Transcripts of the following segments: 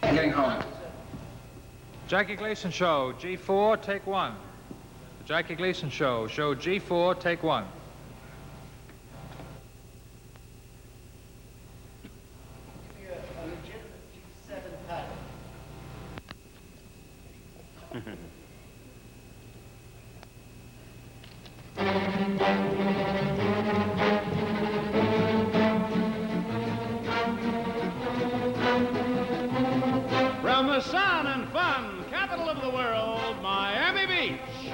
I'm getting home. Jackie Gleason Show, G4, take one. The Jackie Gleason Show, show G4, take one. Give you a legitimate G7 pattern. From the sun and fun capital of the world, Miami Beach,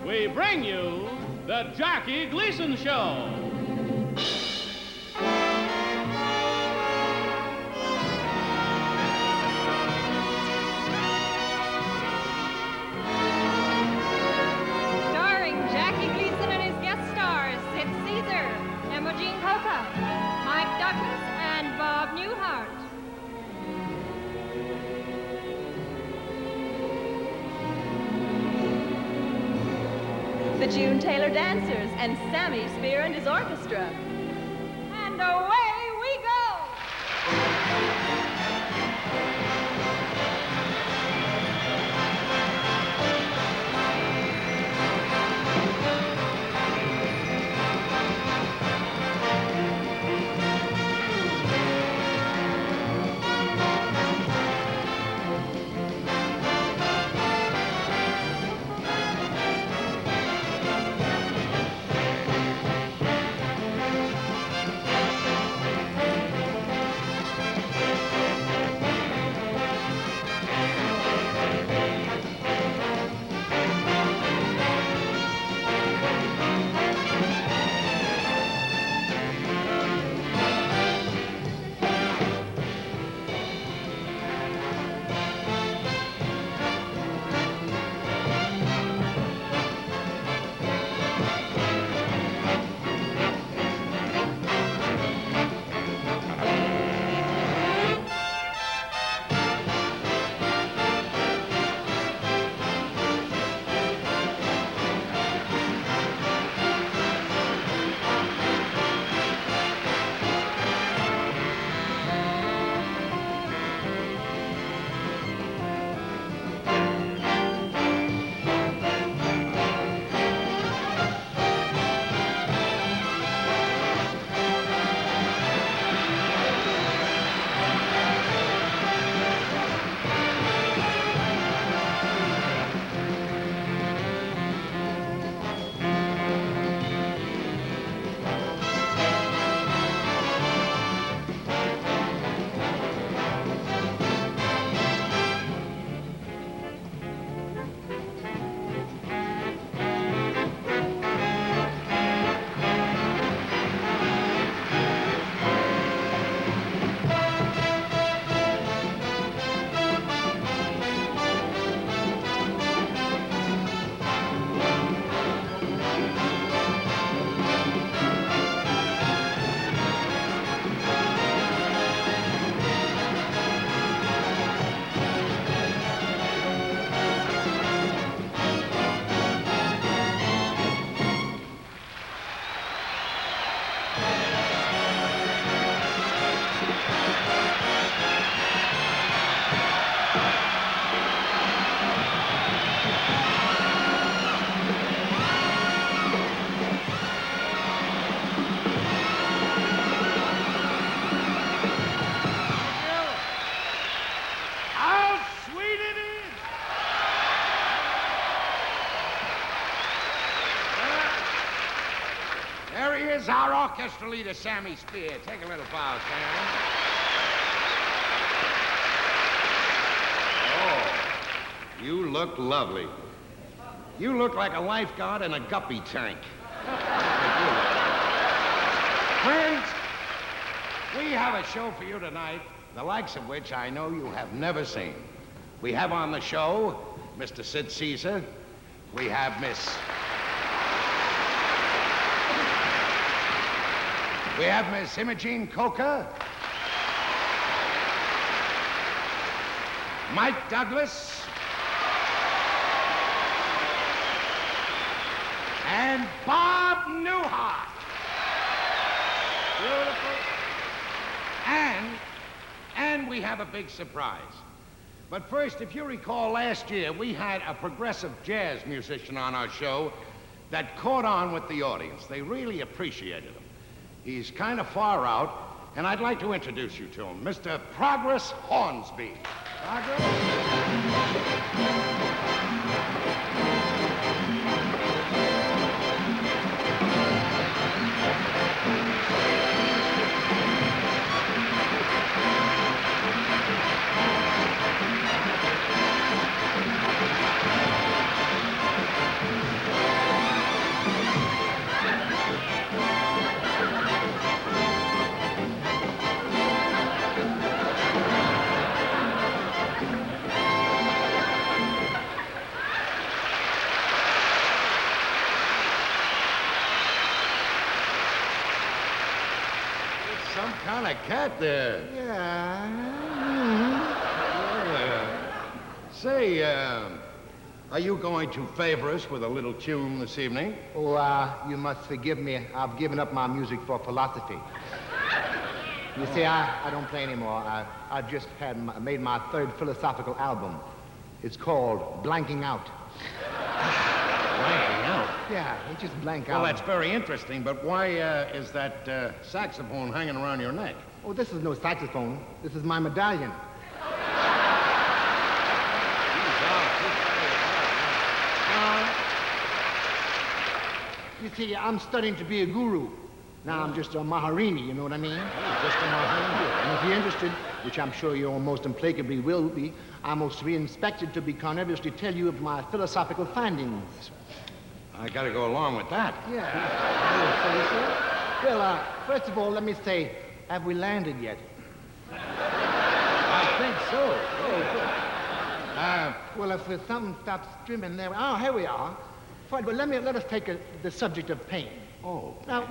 we bring you the Jackie Gleason Show. Starring Jackie Gleason and his guest stars, Sid Caesar, Imogene Coca, Mike Douglas, and Bob Newhart. The June Taylor Dancers and Sammy Spear and his orchestra. And away we go! Here's our orchestra leader, Sammy Spear. Take a little bow, Sam. Oh, you look lovely. You look like a lifeguard in a guppy tank. Friends, we have a show for you tonight, the likes of which I know you have never seen. We have on the show Mr. Sid Caesar. We have Miss Imogene Coca, Mike Douglas, and Bob Newhart. Beautiful. And we have a big surprise. But first, if you recall, last year we had a progressive jazz musician on our show that caught on with the audience. They really appreciated him. He's kind of far out, and I'd like to introduce you to him, Mr. Progress Hornsby. Some kind of cat there. Yeah. Say, are you going to favor us with a little tune this evening? Oh, you must forgive me. I've given up my music for philosophy. You see, I don't play anymore. I just made my third philosophical album. It's called Blanking Out. Blanking out? Yeah, it just blank Well, out. that's very interesting, but why is that saxophone hanging around your neck? Oh, this is no saxophone. This is my medallion. You see, I'm studying to be a guru. Now I'm just a Maharini, you know what I mean? Just a Maharini. And if you're interested, which I'm sure you most implacably will be, I must be inspected to be carnivorously tell you of my philosophical findings. I gotta go along with that. Yeah. I would say so. Well, first of all, let me say, have we landed yet? I think so. Well, if there's something stops streaming there, oh, here we are. Fine, but let us take the subject of pain. Oh. Now,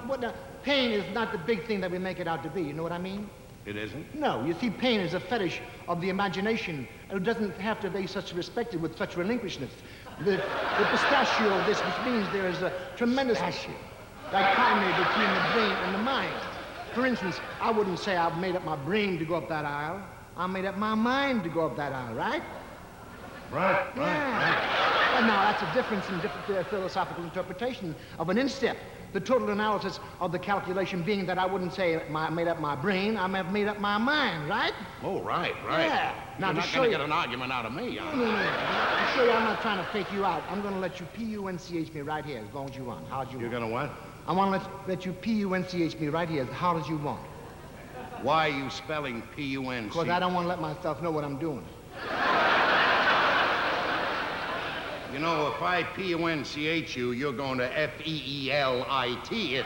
pain is not the big thing that we make it out to be, you know what I mean? It isn't? No, you see, pain is a fetish of the imagination, and it doesn't have to be such respected with such relinquishedness. The pistachio of this, which means there is a tremendous dichotomy between the brain and the mind. For instance, I wouldn't say I've made up my brain to go up that aisle. I made up my mind to go up that aisle, right? Right. But now, that's a difference in different philosophical interpretation of an instep. The total analysis of the calculation being that I wouldn't say I made up my brain, I have made up my mind, right? Oh, right. Yeah. Now, you're not gonna get an argument out of me, huh? No. To show you I'm not trying to fake you out, I'm gonna let you P-U-N-C-H me right here as long as you want. How'd you You're want? gonna what? I want to let you P-U-N-C-H me right here as hard as you want. Why are you spelling P-U-N-C? Because I don't want to let myself know what I'm doing. You know, if I P-U-N-C-H you, you're going to F-E-E-L-I-T it.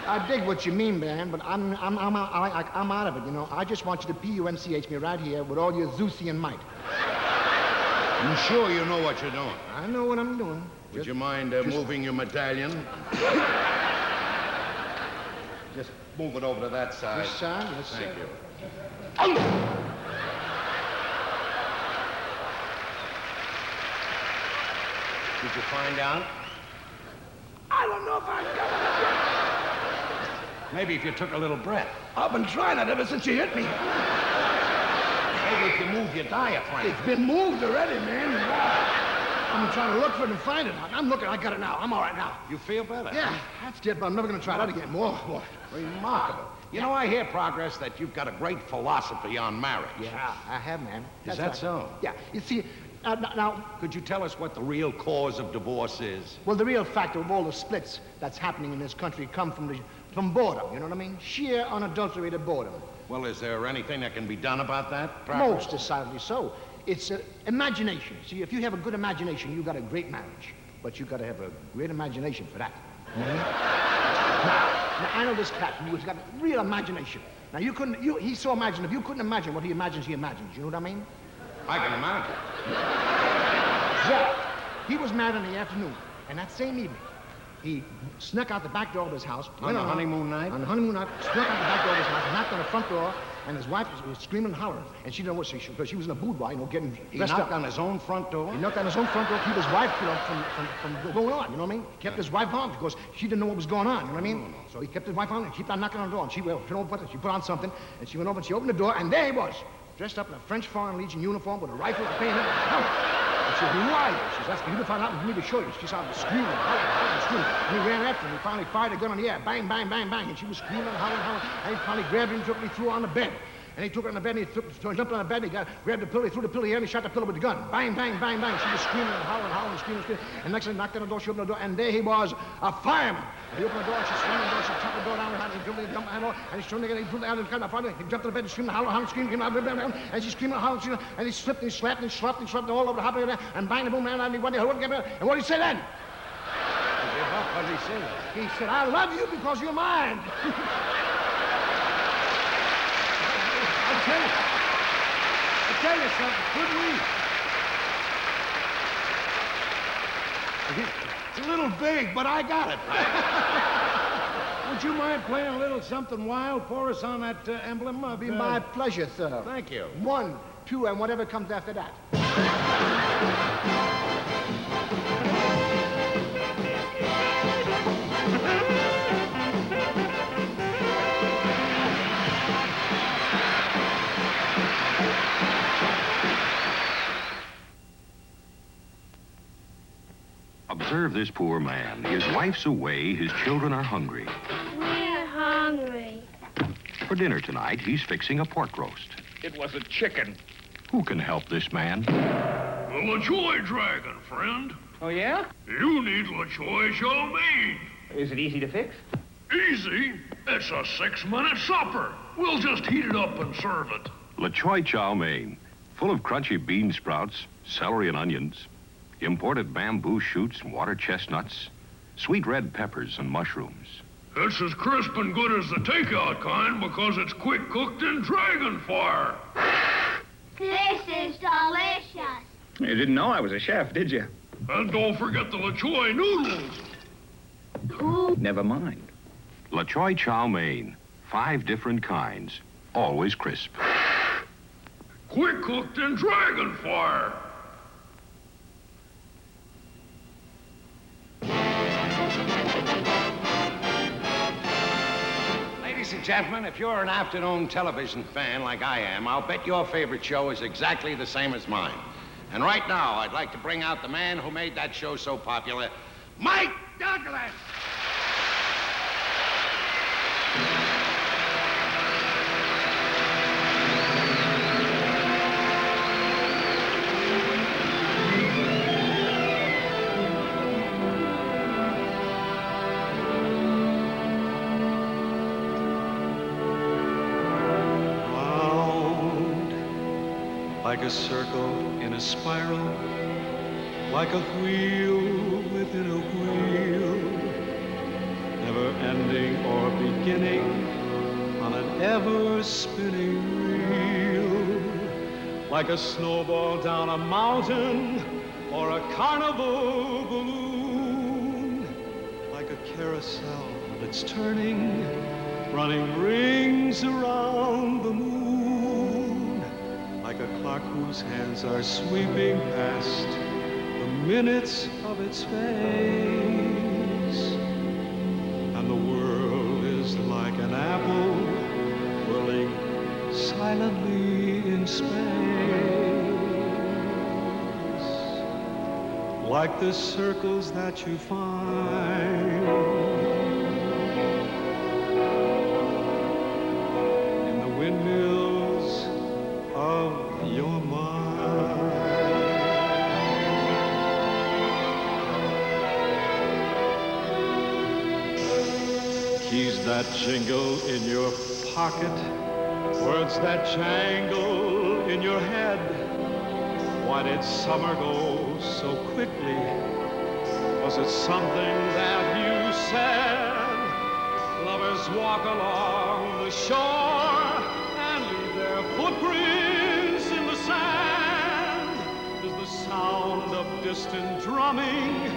I dig what you mean, man, but I'm out of it, you know. I just want you to P-U-N-C-H me right here with all your Zeusian might. You sure you know what you're doing? I know what I'm doing. Would you mind moving your medallion? Just move it over to that side. This side? Yes, Thank sir. you. Did you find out? I don't know if I got it yet. Maybe if you took a little breath. I've been trying it ever since you hit me. Maybe if you move your diaphragm. It's been moved already, man. I'm trying to look for it and find it. I'm looking. I got it now. I'm all right now. You feel better? Yeah, that's it, but I'm never going to try that again. More. Remarkable. You know, I hear, Progress, that you've got a great philosophy on marriage. Yeah, I have, man. Is that so? Yeah. You see, now, Could you tell us what the real cause of divorce is? well, the real factor of all the splits that's happening in this country come from boredom, you know what I mean? Sheer, unadulterated boredom. Well, is there anything that can be done about that, Progress? Most decidedly so. It's imagination. See, if you have a good imagination, you got a great marriage. But you got to have a great imagination for that. Now, I know this cat who's got real imagination. Now, he's so imaginative, you couldn't imagine what he imagines, you know what I mean? I can imagine. Yeah. He was married in the afternoon, and that same evening, he snuck out the back door of his house. On the honeymoon night? On the honeymoon night, snuck out the back door of his house, knocked on the front door, and his wife was screaming and hollering. And she didn't know what she, because she was in a boudoir, you know, getting dressed knocked up. on his own front door? He knocked on his own front door to keep his wife, you know, from going on, you know what I mean? He kept his wife on because she didn't know what was going on, you know what I mean? So he kept his wife on and kept on knocking on the door, and she put on something, and she went over and she opened the door, and there he was. dressed up in a French Foreign Legion uniform with a rifle at the bayonet. I said, who are you? She says, asking you to find out for me to show you. She started screaming, hollering, screaming. And he ran after him. He finally fired a gun in the air. Bang, bang, bang, bang. And she was screaming, hollering. And he finally grabbed him, took him, he threw her on the bed. And he took her on the bed, and he jumped on the bed, and he grabbed the pillow, he threw the pillow here, and he shot the pillow with the gun. Bang, bang, bang, bang. She was screaming and hollering, screaming. And next thing, he knocked on the door, she opened the door, and there he was, a fireman. And he opened the door, and she slammed the door, she chopped the door down, and he jumped on the door, and he turned again, he threw the out of the car, he jumped on the bed, and screamed, hollering, screaming, and she screamed, hollering, and he slipped, and he slapped, and he slapped all over the hop of and bang, the boom, and he went, and what did he say then? What did he say? He said, I love you because you're mine. I'll tell you something, could we? It's a little big, but I got it. Would you mind playing a little something wild for us on that emblem? It'll be my pleasure, sir. Thank you. 1, 2, and whatever comes after that. Observe this poor man. His wife's away, his children are hungry. We're hungry. For dinner tonight, he's fixing a pork roast. It was a chicken. Who can help this man? The LaJoy Dragon, friend. Oh, yeah? You need LaJoy chow mein. Is it easy to fix? Easy. It's a 6-minute supper. We'll just heat it up and serve it. LaJoy chow mein, full of crunchy bean sprouts, celery and onions, imported bamboo shoots and water chestnuts, sweet red peppers and mushrooms. It's as crisp and good as the takeout kind because it's quick cooked in dragon fire. This is delicious. You didn't know I was a chef, did you? And don't forget the LaJoy noodles. Never mind. LaJoy chow mein, 5 different kinds, always crisp. Quick cooked in dragon fire. Ladies and gentlemen, if you're an afternoon television fan like I am, I'll bet your favorite show is exactly the same as mine. And right now, I'd like to bring out the man who made that show so popular, Mike Douglas! Like a circle in a spiral, like a wheel within a wheel, never ending or beginning on an ever-spinning reel, like a snowball down a mountain or a carnival balloon, like a carousel that's turning, running rings around the moon. Like a clock whose hands are sweeping past the minutes of its face. And the world is like an apple whirling silently in space. Like the circles that you find in the windmills of your mind. Keys that jingle in your pocket, words that jangle in your head. Why did summer go so quickly? Was it something that you said? Lovers walk along the shore and leave their footprints in the sand. Is the sound of distant drumming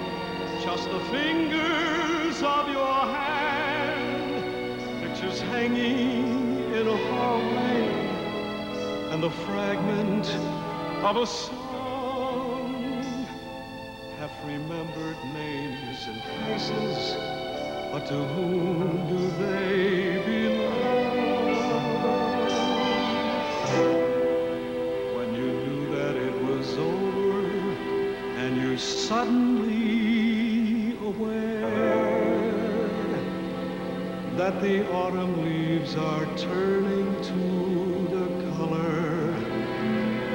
just the fingers of your hand? Pictures hanging in a hallway and the fragment of a song, half-remembered names and faces, but to whom do they belong? that the autumn leaves are turning to the color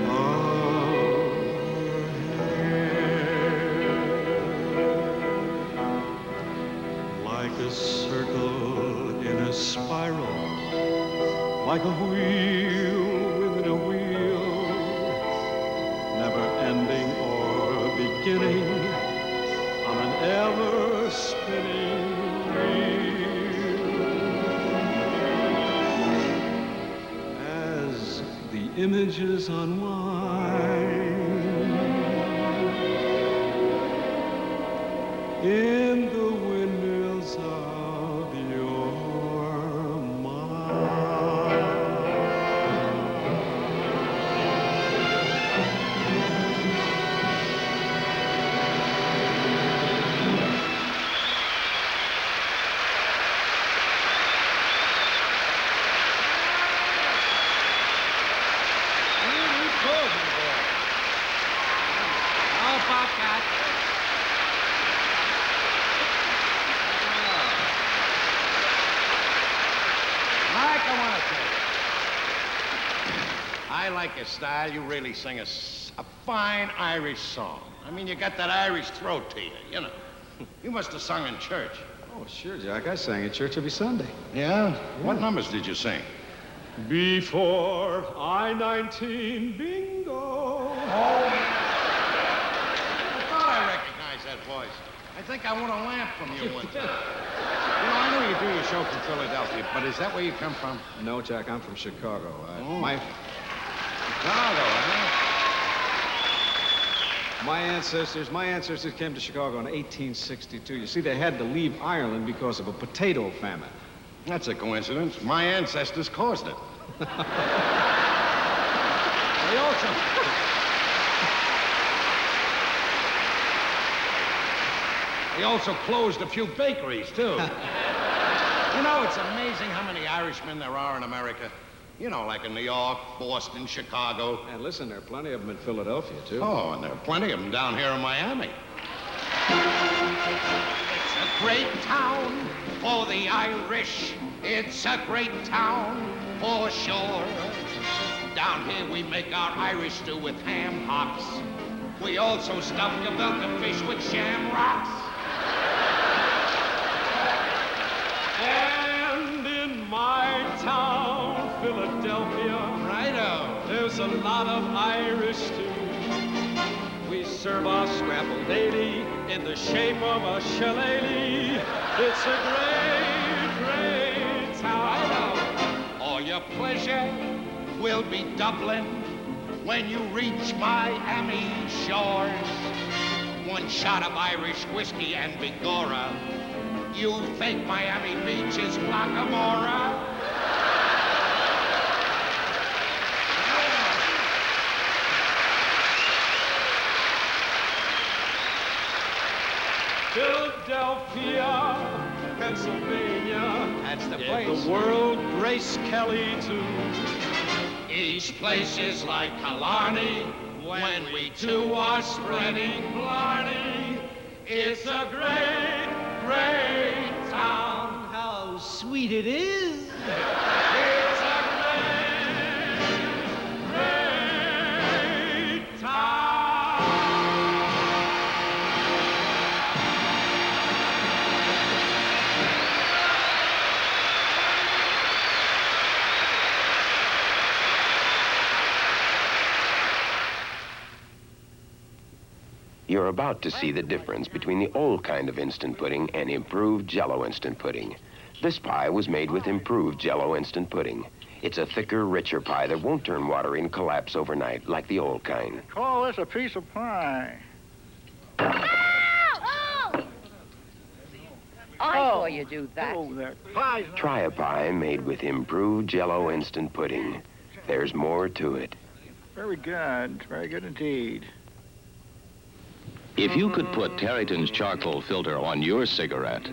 of her hair. Like a circle in a spiral, like a wheel within a wheel, never ending or beginning on an ever-spinning reel. As the images unwind in the windmills of your mind. I like your style. You really sing a fine Irish song. I mean, you got that Irish throat to you, you know. You must have sung in church. Oh, sure, Jack. I sang at church every Sunday. Yeah? What numbers did you sing? Before I-19 bingo. Oh, I thought I recognized that voice. I think I won a lamp from you one time. You know, I know you do your show from Philadelphia, but is that where you come from? No, Jack. I'm from Chicago. Chicago, huh? My ancestors came to Chicago in 1862. You see, they had to leave Ireland because of a potato famine. That's a coincidence. My ancestors caused it. They also closed a few bakeries, too. You know, it's amazing how many Irishmen there are in America. You know, like in New York, Boston, Chicago. And listen, there are plenty of them in Philadelphia, too. Oh, and there are plenty of them down here in Miami. It's a great town for the Irish. It's a great town for sure. Down here we make our Irish stew with ham hocks. We also stuff gefilte fish with shamrocks. And in my town, Philadelphia, Righto. there's a lot of Irish stew. We serve our scrapple daily in the shape of a shillelagh. It's a great, great town. Righto. All your pleasure will be Dublin when you reach Miami shores. One shot of Irish whiskey and Bigora. You think Miami Beach is Blockamora? Philadelphia, Pennsylvania. That's the In place. the world, Grace Kelly, too. Each place is like Killarney when we two are spreading Blarney. It's a great, great town. How sweet it is. It's a great, great town. You're about to see the difference between the old kind of instant pudding and improved Jell-O instant pudding. This pie was made with improved Jell-O instant pudding. It's a thicker, richer pie that won't turn watery and collapse overnight like the old kind. Call this a piece of pie. I saw you do that. Oh, that pie's not... Try a pie made with improved Jell-O instant pudding. There's more to it. Very good indeed. If you could put Tareyton's charcoal filter on your cigarette,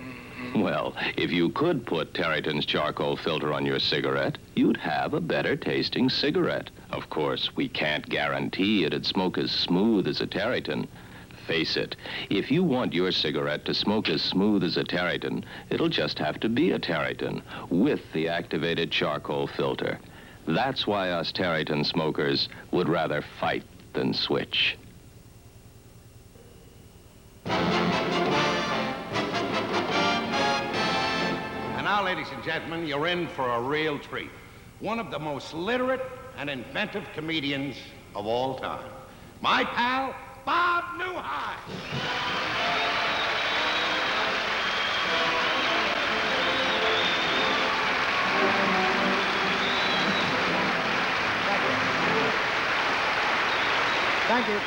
well, if you could put Tareyton's charcoal filter on your cigarette, you'd have a better tasting cigarette. Of course, we can't guarantee it'd smoke as smooth as a Tareyton. face it. If you want your cigarette to smoke as smooth as a Tareyton, it'll just have to be a Tareyton with the activated charcoal filter. That's why us Tareyton smokers would rather fight than switch. And now, ladies and gentlemen, you're in for a real treat. One of the most literate and inventive comedians of all time. My pal, Bob Newhart. Thank you.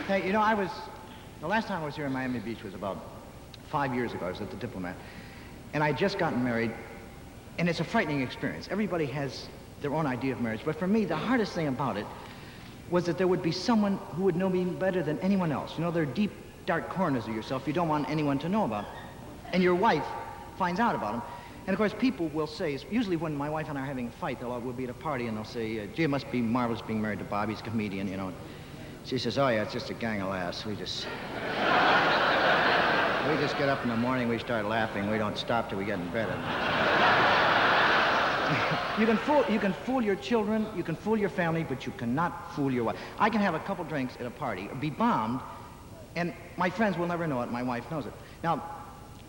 Hey, you know, the last time I was here in Miami Beach was about 5 years ago. I was at the Diplomat. And I'd just gotten married, and it's a frightening experience. Everybody has their own idea of marriage, but for me, the hardest thing about it was that there would be someone who would know me better than anyone else. You know, there are deep, dark corners of yourself you don't want anyone to know about. And your wife finds out about them. And of course, people will say, usually when my wife and I are having a fight, we'll be at a party and they'll say, gee, it must be marvelous being married to Bob. He's a comedian, you know. She says, oh yeah, it's just a gang of laughs. We just get up in the morning, we start laughing. We don't stop till we get in bed at night. You can fool your children, you can fool your family, but you cannot fool your wife. I can have a couple drinks at a party, or be bombed, and my friends will never know it, my wife knows it. Now,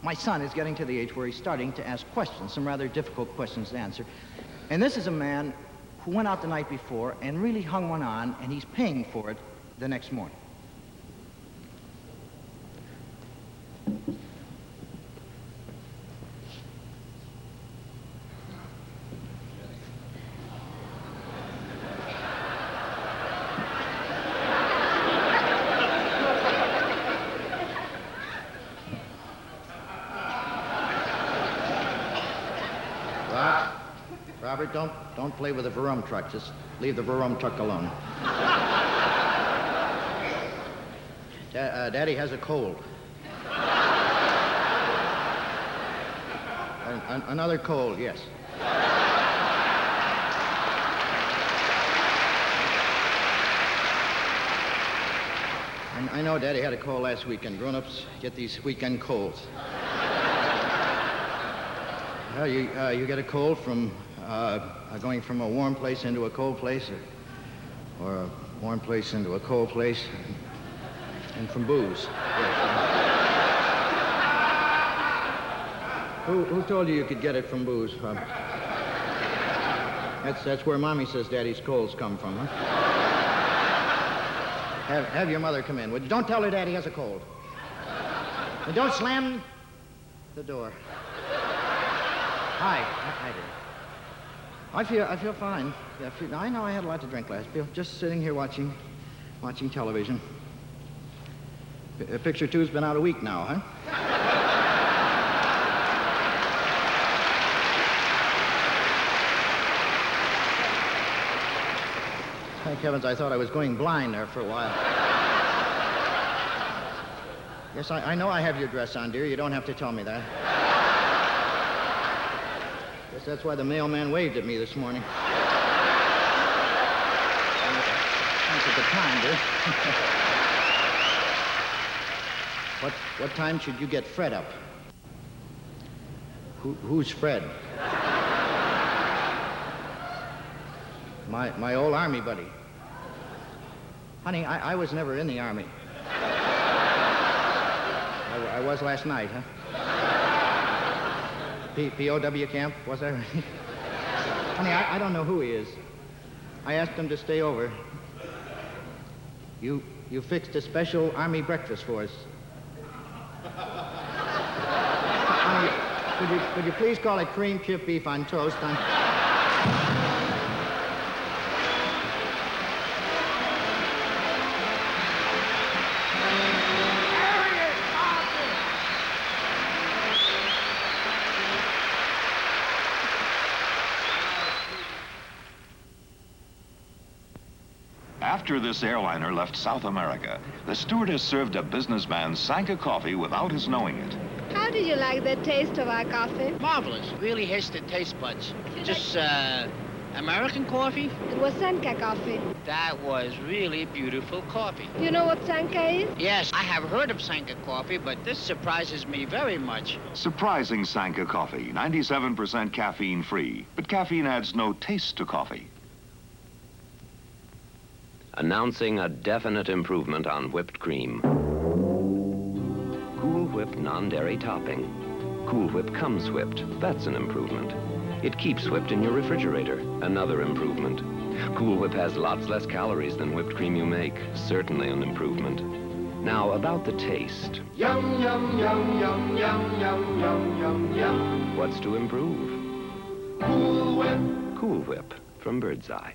my son is getting to the age where he's starting to ask questions, some rather difficult questions to answer. And this is a man who went out the night before and really hung one on, and he's paying for it the next morning. Robert, don't play with the Verum truck. Just leave the Verum truck alone. Daddy has a cold. Another cold, yes. I know Daddy had a cold last weekend. Grown-ups get these weekend colds. Well, you get a cold from going from a warm place into a cold place, or a warm place into a cold place, and from booze. Yes. Who told you could get it from booze? That's where Mommy says Daddy's colds come from, huh? Have your mother come in. Would you? Don't tell her Daddy has a cold. And don't slam the door. Hi, dear. I feel fine. Yeah, I know I had a lot to drink last. Just sitting here watching television. Picture 2's been out a week now, huh? Thank heavens, I thought I was going blind there for a while. Yes, I know I have your dress on, dear. You don't have to tell me that. Guess that's why the mailman waved at me this morning. Thanks a good time, dear. What time should you get Fred up? Who's Fred? My old Army buddy. Honey, I was never in the Army. I was last night, huh? POW camp, was that right? Honey, I don't know who he is. I asked him to stay over. You fixed a special Army breakfast for us. Honey, could you please call it cream chip beef on toast? After this airliner left South America, the stewardess served a businessman Sanka coffee without his knowing it. How did you like the taste of our coffee? Marvelous. Really hits the taste buds. Just American coffee? It was Sanka coffee. That was really beautiful coffee. Do you know what Sanka is? Yes, I have heard of Sanka coffee, but this surprises me very much. Surprising Sanka coffee, 97% caffeine-free. But caffeine adds no taste to coffee. Announcing a definite improvement on whipped cream. Cool Whip non-dairy topping. Cool Whip comes whipped. That's an improvement. It keeps whipped in your refrigerator. Another improvement. Cool Whip has lots less calories than whipped cream you make. Certainly an improvement. Now, about the taste. Yum, yum, yum, yum, yum, yum, yum, yum, yum. What's to improve? Cool Whip. Cool Whip from Birdseye.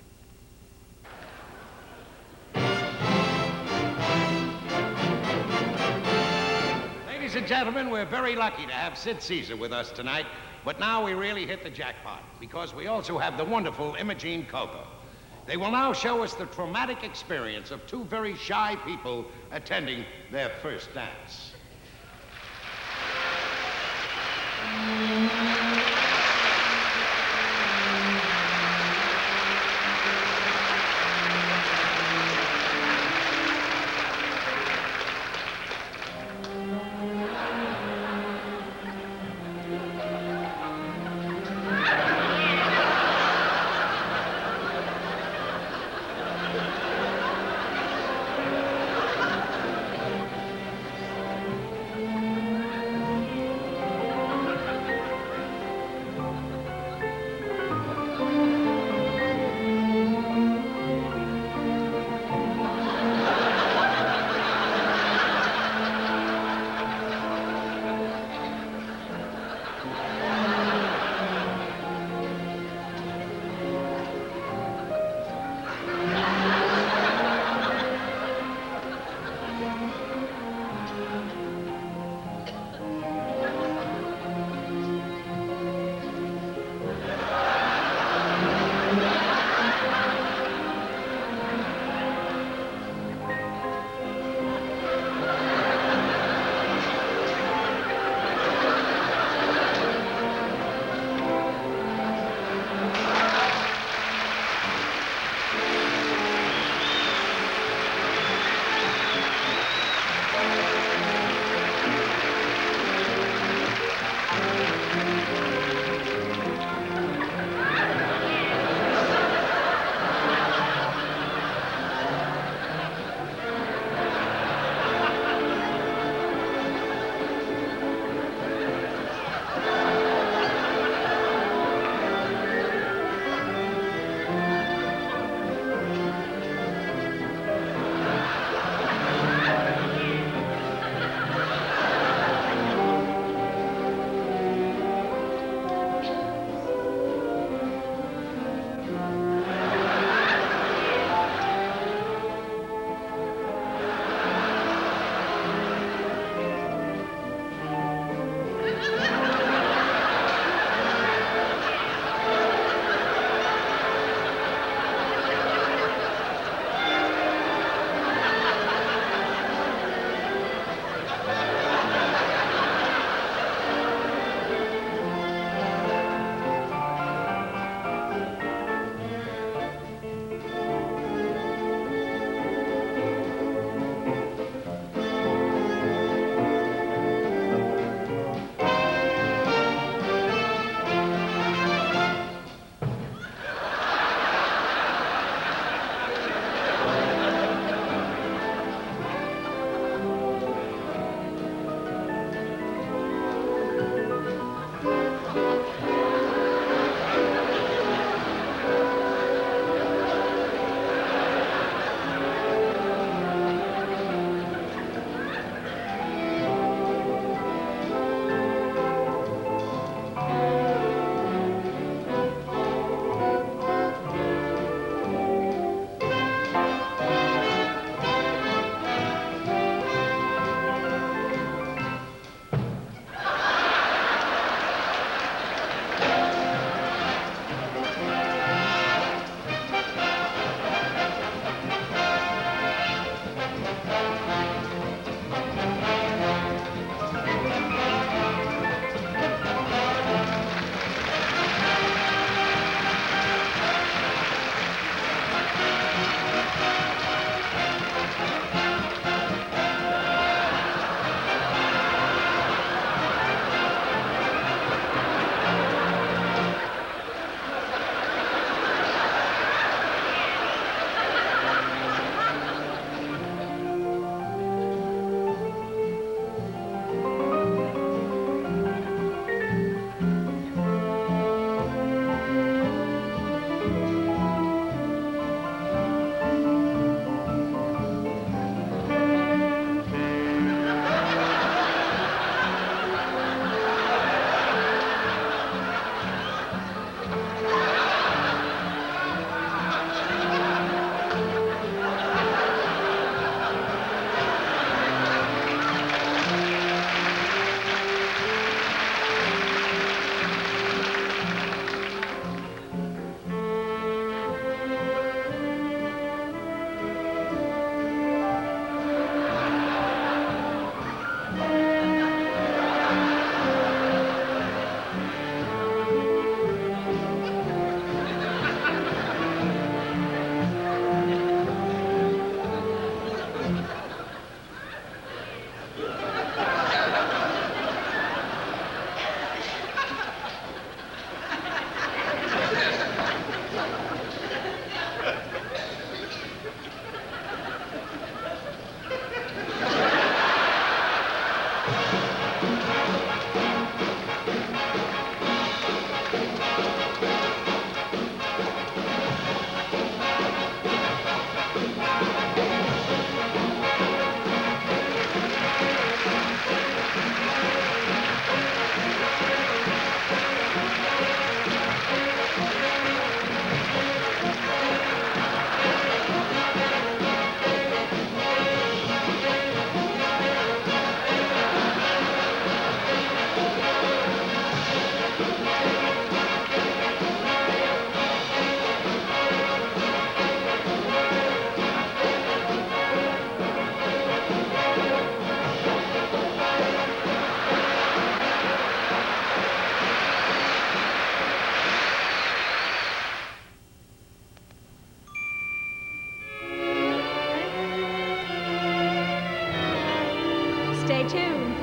Ladies and gentlemen, we're very lucky to have Sid Caesar with us tonight, but now we really hit the jackpot because we also have the wonderful Imogene Coca. They will now show us the traumatic experience of two very shy people attending their first dance.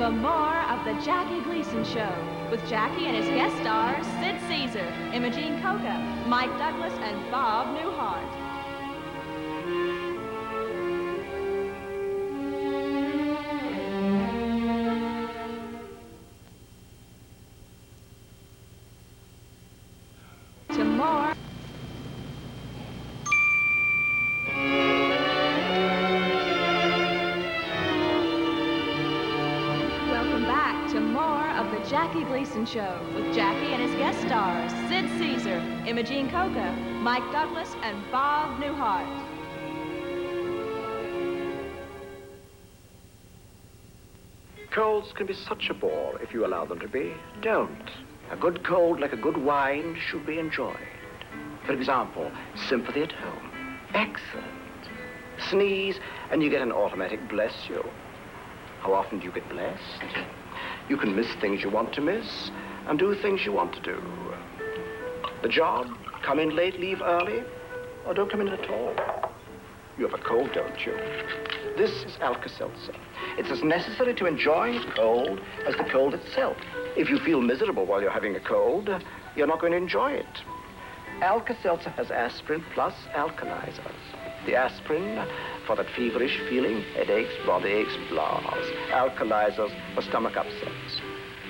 for more of the Jackie Gleason Show with Jackie and his guest stars Sid Caesar, Imogene Coca, Mike Douglas, and Bob Newhart. To more. Welcome back to more of the Jackie Gleason Show with Jackie and his guest stars Sid Caesar, Imogene Coca, Mike Douglas, and Bob Newhart. Colds can be such a bore if you allow them to be. Don't. A good cold, like a good wine, should be enjoyed. For example, sympathy at home. Excellent. Sneeze, and you get an automatic bless you. How often do you get blessed? You can miss things you want to miss and do things you want to do. The job, come in late, leave early, or don't come in at all. You have a cold, don't you? This is Alka-Seltzer. It's as necessary to enjoy cold as the cold itself. If you feel miserable while you're having a cold, you're not going to enjoy it. Alka-Seltzer has aspirin plus alkalizers. The aspirin for that feverish feeling, headaches, body aches, blahs. Alkalizers for stomach upsets.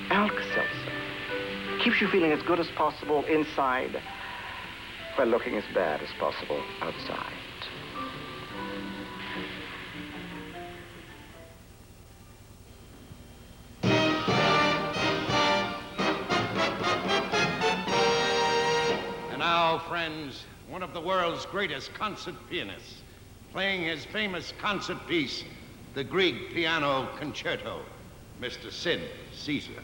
Alka-Seltzer keeps you feeling as good as possible inside while looking as bad as possible outside. And now, friends, one of the world's greatest concert pianists, playing his famous concert piece, the Grieg Piano Concerto, Mr. Sid Caesar.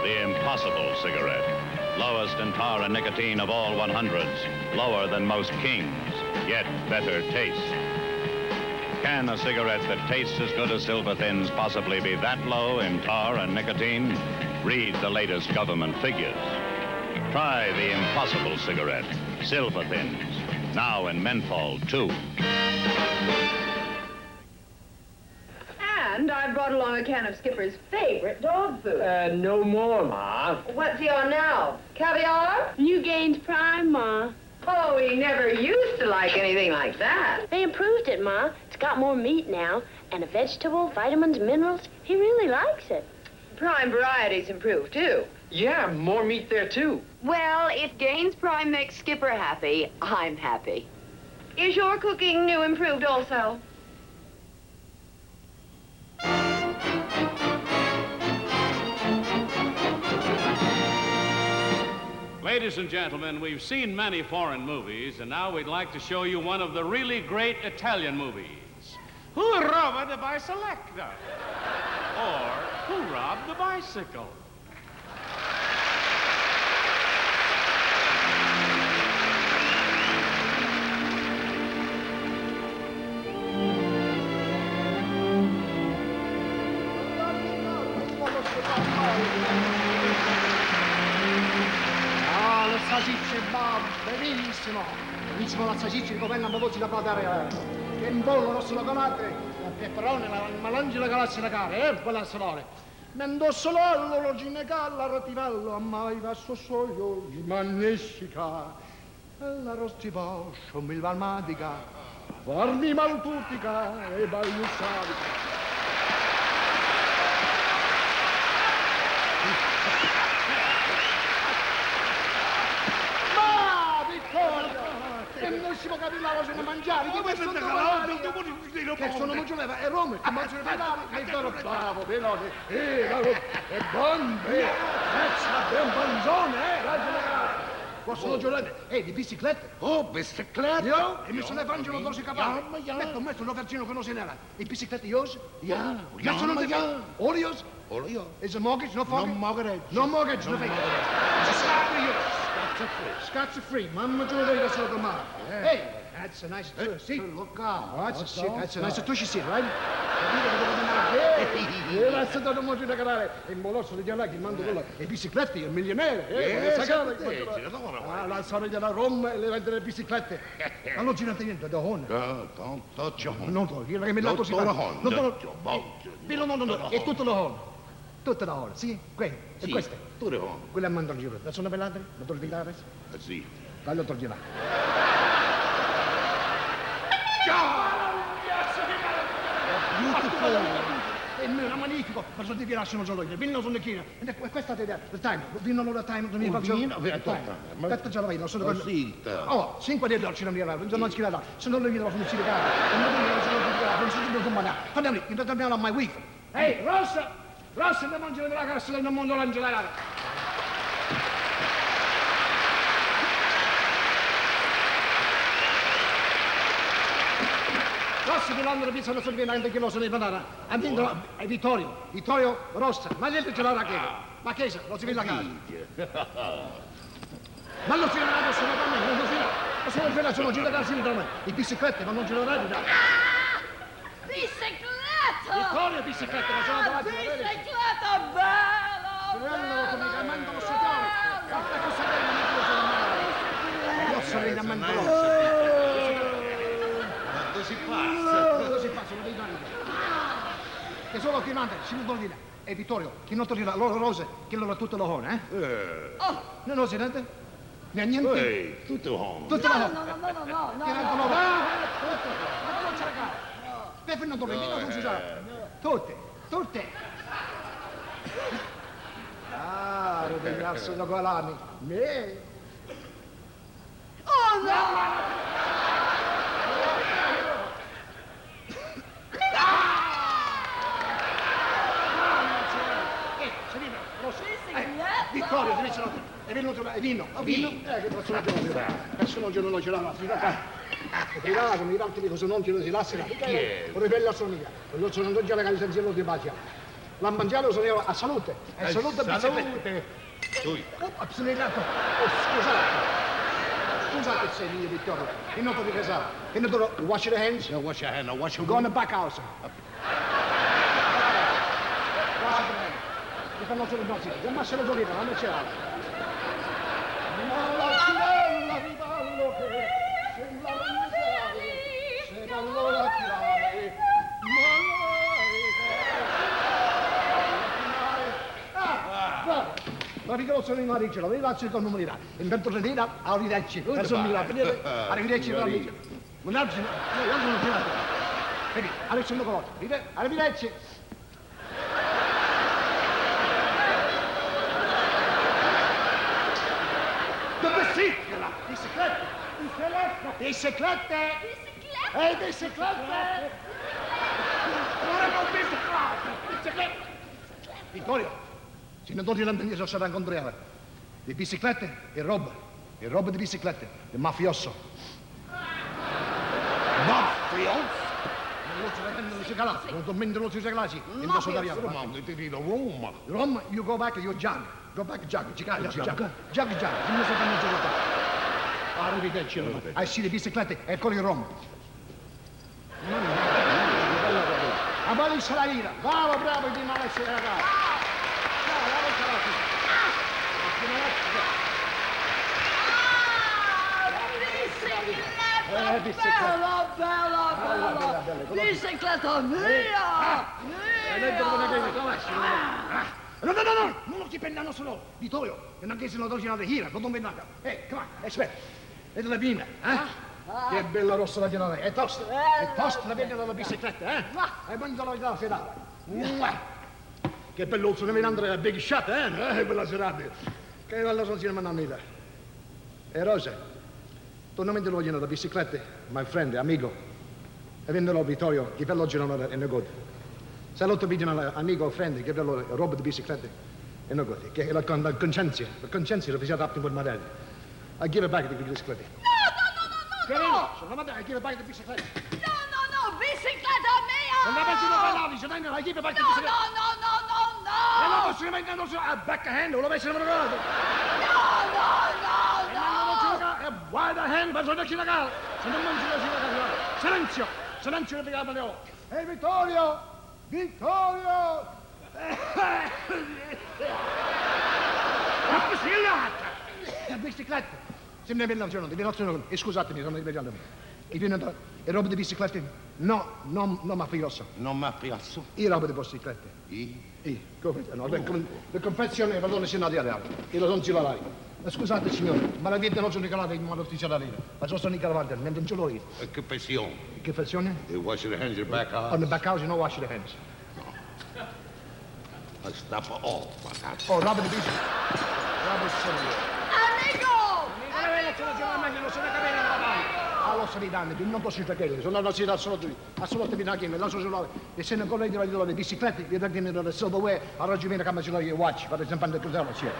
The impossible cigarette. Lowest in tar and nicotine of all 100s. Lower than most Kings, yet better taste. Can a cigarette that tastes as good as Silver Thins possibly be that low in tar and nicotine? Read the latest government figures. Try the impossible cigarette, Silver Thins, now in menthol, too. And I brought along a can of Skipper's favorite dog food. No more, Ma. What's he on now? Caviar? New Gaines Prime, Ma. Oh, he never used to like anything like that. They improved it, Ma. It's got more meat now, and a vegetable, vitamins, minerals. He really likes it. Prime varieties improved, too. Yeah, more meat there, too. Well, if Gaines Prime makes Skipper happy, I'm happy. Is your cooking new improved also? Ladies and gentlemen, we've seen many foreign movies, and now we'd like to show you one of the really great Italian movies. Who robbed the bicycletta? Or who robbed the bicycle? Salsicce, benissimo. Benissimo la salsiccia di Copenna, ma voci da platare. Che in bollo non sono canate. Il peperone, la malangia la galassia da care, quella salone. Mendosso l'origine calla, rativallo, a mai va sossoglio, di mannescica. La rostivoscio, milvalmatica, forni maltutica e bagliussavica. E non si può capire la cosa da mangiare, che questo non mangiare. Che sono mangioleva, e Roma, che mangiano pedali, e sono bravo, veloce, e buon, ben banzone, ragione. Possono giocare, di biciclette. Oh, biciclette. Io, e mi sono evangelo cose capaci. Metto un vergine che non se ne era. E biciclette io? Ja, sono te Olios? Olios. Is a mortgage, no mortgage? No mortgage. No mortgage, no mortgage. Scotch free, mamma giù da solo domani. Hey, that's a nice seat. Look out. Oh, that's a nice tushy seat, right? La stata da molto da canale. E il molosso di là che mando quello. E biciclette, il milionario. La storia della Roma e le vendere le biciclette. Ma non c'è niente da Honda. Non to, io che mi lato si fa. No, è tutto la Honda. Tutta la Honda, sì, e queste. Tutte le Honda. Quelle a mandare giù. Da sono bellate? Da tornare? Sì. Taglio tornare. Beautiful. È magnifico, ma sono di lasciano solo io. Vino sono china. E questa è il time. Vino non da time, non mi faccio. Aspetta già la vedo, sono così. Oh, 5 di dolci non mi arriva, non schierata. Se non le vedo sono siciliano. Non sono più domani. Andiamo lì, andiamo a my wife. Ehi, Rossa! Rossa, non mangiare della cassa del mondo l'angelare. Rossa di l'anno pizza non sono viene che lo sono di banana. Andiamo a Vittorio Rossa. Ma niente ce l'ha la chiesa. Ma chiesa, non si vede la casa. Ma non si vede la casa, non si vede. Ma sono in sono girato da me. I biciclette, ma non ce l'ho radio. Bicicletta! Vittorio bicicletta, ma sono davanti. Bicicletta, bello! Bello, come il mando lo sappiamo. Guarda cosa bello, non lo sono mai. Io sono in mando Dove si passa, sono dei danni. E solo chi manda, si può dire. E Vittorio, chi non torna loro rose, che loro tutto lo hone, Oh, non si niente? Niente? Tutto hone. Tutto lo hone. No. Ma non c'è la cara. Per non tornare, non si sa. Tutte. Ah, rodegliarsi da gualani. Oh no! Vittorio, è venuto là, è vino. Che possono giorno non ce l'ha, mi raccomando, cosa non ce lo si lascia. Rivella sono mia. Lo sono già la licenziato di Bacia. La mangiare sono a salute. A salute, salute. Scusate. Scusate, signor Vittorio. You know what it is? You know to wash your hands? No, wash your hand. No, wash your Go in the back house. Wash your hands. Mi fanno solo i nostri. Già se lo solito, non c'è altro. Ma la cielo riballo che sembra mangiare, se ballo la chiave, ma che sono in mariccio, la faccio con numerità. Intanto sedina, arrivederci. Arrivederci con amici. Non alzi, non tirate. Vedi, adesso non colore. Arrivederci. Dove sei? Biciclette! Biciclette! Biciclette! Ora non biciclette! Vittorio, se non torni all'Antonio sarà incontrare. Le biciclette e roba di biciclette, il mafioso. Mafioso? Non si calati, non mentre non si calati. Roma, you go back, you jog. Go back, jog. Arrivederci. I see the biciclette e con il Roma. A voi sarà ira. Bravo, di male si ragazzi. Bella! Bicicletta mia! No, non ti pennano solo, Vittorio, che non che se lo torcino da gira, non vennaca. Come on, aspetta. Vedi la pinna, Che bella rossa la pinna, è tosta la pinna della bicicletta, E poi la serata. Che bello sono venendo a big shot, Bella serata. Che bella sono insieme a Nita. E Rosa, tu non mi lo vogliono da biciclette, my friend, amico. E vendono Vittorio, che bello girano in negozio. Se l'altro video amico, friend, che bello roba di biciclette, e non così, che la coscienza la facciamo up in modello. I give it back the biciclette. No! Sono I give it back the biciclette. No, bicicletta mia! Non la metti da pedali, se vengono, I give it back the biciclette. No! E non si vengono a backhand, lo metti nella roda. No! E guai da hand, ma sono la gara. Se non mangi la gara. Silenzio, che ti chiamo le occhi. Ehi, Vittorio! Biciclette! Se ne viene giorno, e scusatemi, sono svegliando. E roba di biciclette? No, non mafioso. Non mafioso? I roba di biciclette. No, le confezioni e valore sino a reale. E lo sono cilalari. Scusate signore, ma la vita non sono calata in modo cilalari. Ma sono calata, non ce l'ho io. Che pensione? Che pensione? You wash your hands in the back house? On the back house, you don't wash your hands. Stop all. Oh, roba di biciclette. Amico! Non se ne capiva la mano. Allora se li danno, non posso dire sono non si dà solo tu. Assolutamente non la società. E se non colleghi le biciclette, vi danno del silverware, a ragione come ce l'hai watch, per esempio anche cos'è la sia.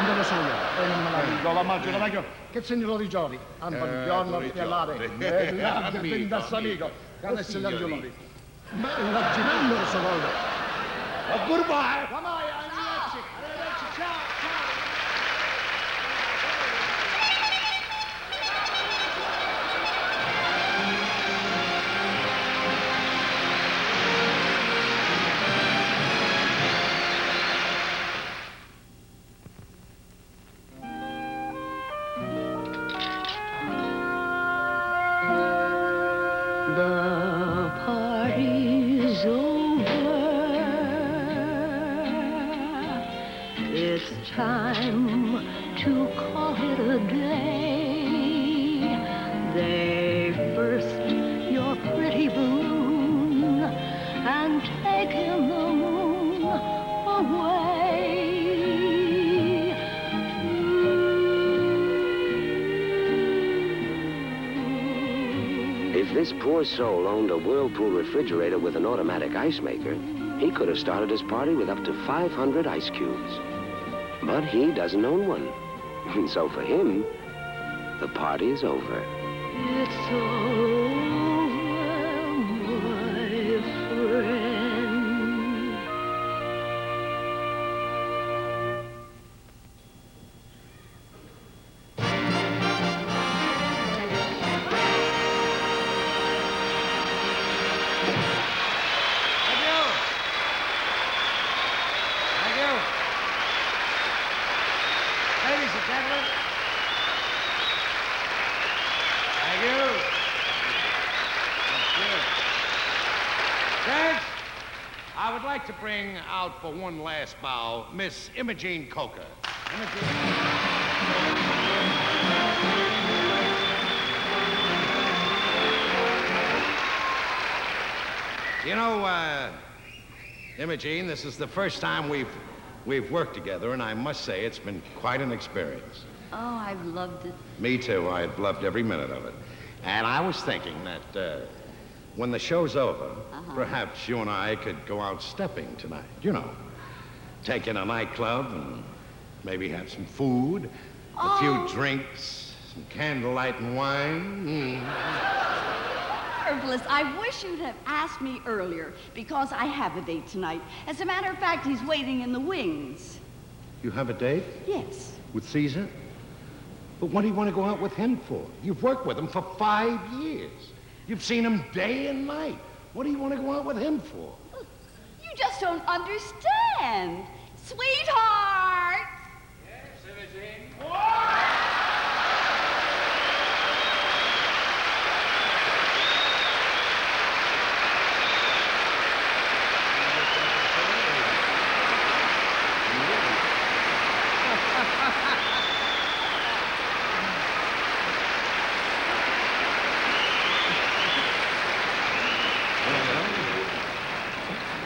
Non lo so io, non me la dico, la mangio, la mangio. Che segno di giorni? Buongiorno a spiallare. Ben da salico. Che adesso gli angeli. Ma la girando lo so io. Goodbye! Mamma, arrivederci, ciao! The party's over. It's time to call it a day. They burst your pretty balloon and taken the moon away. If this poor soul owned a Whirlpool refrigerator with an automatic ice maker, he could have started his party with up to 500 ice cubes. But he doesn't own one. And so for him, the party is over. It's all over, my friend. gentlemen. Thank you. Friends, I would like to bring out for one last bow Miss Imogene Coca. You know, Imogene, this is the first time we've worked together, and I must say it's been quite an experience. Oh, I've loved it. Me too. I've loved every minute of it. And I was thinking that when the show's over, perhaps you and I could go out stepping tonight. You know, take in a nightclub and maybe have some food, a few drinks, some candlelight and wine. Marvelous. I wish you'd have asked me earlier, because I have a date tonight. As a matter of fact, he's waiting in the wings. You have a date? Yes. With Caesar? But what do you want to go out with him for? You've worked with him for 5 years. You've seen him day and night. What do you want to go out with him for? You just don't understand. Sweetheart! Yes, Imogene?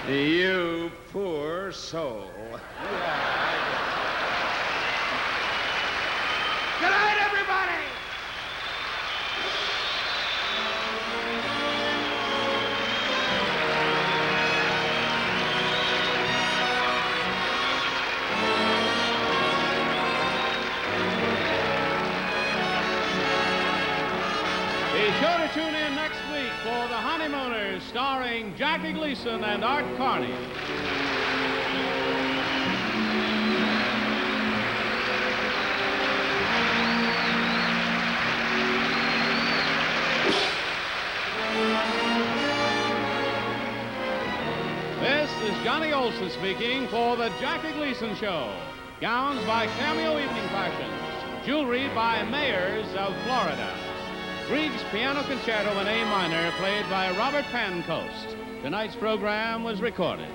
You poor soul. Good night, everybody! Be sure to tune in next week for The Honeymooners, starring Jackie Gleason and Art Carney. This is Johnny Olson speaking for The Jackie Gleason Show. Gowns by Cameo Evening Fashions. Jewelry by Mayors of Florida. Grieg's Piano Concerto in A minor, played by Robert Pancoast. Tonight's program was recorded.